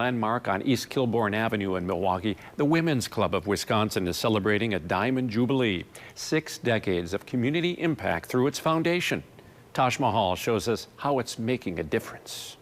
Landmark on East Kilbourne Avenue in Milwaukee, the Women's Club of Wisconsin is celebrating a Diamond Jubilee. 6 decades of community impact through its foundation. Tajma Hall shows us how it's making a difference.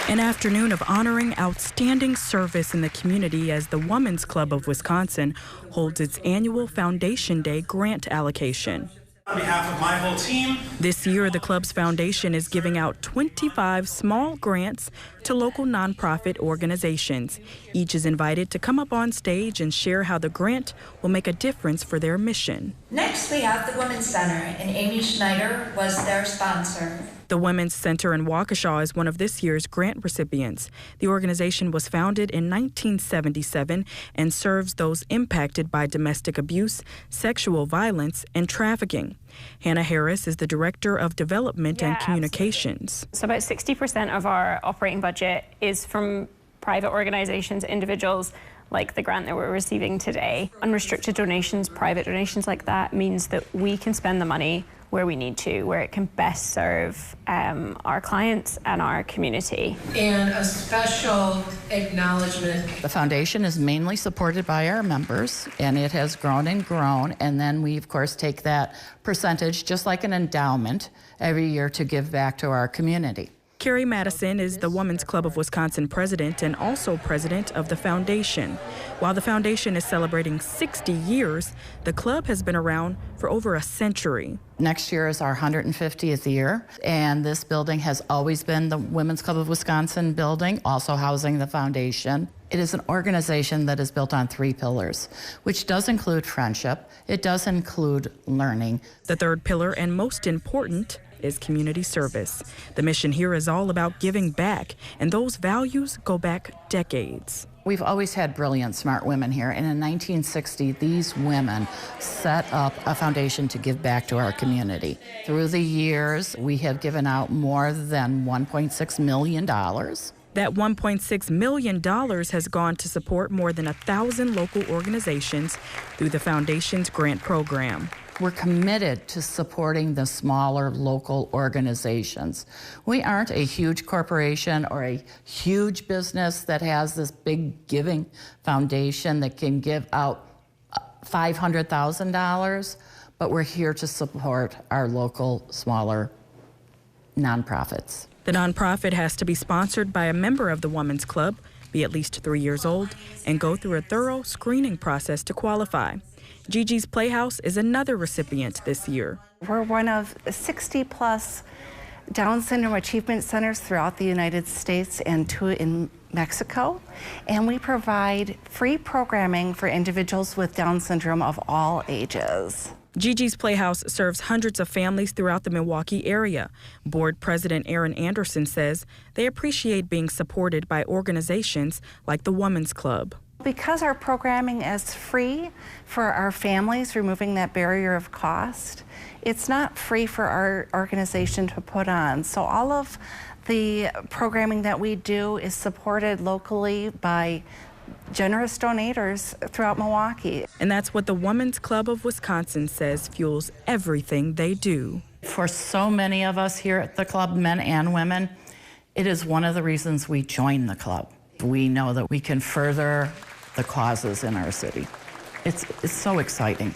An afternoon of honoring outstanding service in the community as the Women's Club of Wisconsin holds its annual Foundation Day grant allocation. On behalf of my whole team. This year, the club's foundation is giving out 25 small grants to local nonprofit organizations. Each is invited to come up on stage and share how the grant will make a difference for their mission. Next, we have the Women's Center, and Amy Schneider was their sponsor. The Women's Center in Waukesha is one of this year's grant recipients. The organization was founded in 1977 and serves those impacted by domestic abuse, sexual violence, and trafficking. Hannah Harris is the Director of Development and Communications. So about 60% of our operating budget is from private organizations, individuals, like the grant that we're receiving today. Unrestricted donations, private donations like that means that we can spend the money where we need to, where it can best serve our clients and our community. And a special acknowledgement. The foundation is mainly supported by our members, and it has grown and grown, and then we of course take that percentage, just like an endowment, every year to give back to our community. Carrie Madison is the Women's Club of Wisconsin president and also president of the foundation. While the foundation is celebrating 60 years, the club has been around for over a century. Next year is our 150th year, and this building has always been the Women's Club of Wisconsin building, also housing the foundation. It is an organization that is built on 3 pillars, which does include friendship, it does include learning. The third pillar, and most important, is community service. The mission here is all about giving back, and those values go back decades. We've always had brilliant, smart women here, and in 1960, these women set up a foundation to give back to our community. Through the years, we have given out more than $1.6 million. That $1.6 million has gone to support more than 1,000 local organizations through the foundation's grant program. We're committed to supporting the smaller local organizations. We aren't a huge corporation or a huge business that has this big giving foundation that can give out $500,000, but we're here to support our local, smaller nonprofits. The nonprofit has to be sponsored by a member of the Women's Club, be at least 3 years old, and go through a thorough screening process to qualify. Gigi's Playhouse is another recipient this year. We're one of 60+ Down syndrome achievement centers throughout the United States and 2 in Mexico. And we provide free programming for individuals with Down syndrome of all ages. Gigi's Playhouse serves hundreds of families throughout the Milwaukee area. Board President Aaron Anderson says they appreciate being supported by organizations like the Women's Club. Because our programming is free for our families, removing that barrier of cost, it's not free for our organization to put on. So all of the programming that we do is supported locally by generous donors throughout Milwaukee. And that's what the Women's Club of Wisconsin says fuels everything they do. For so many of us here at the club, men and women, it is one of the reasons we join the club. We know that we can further the causes in our city. It's so exciting.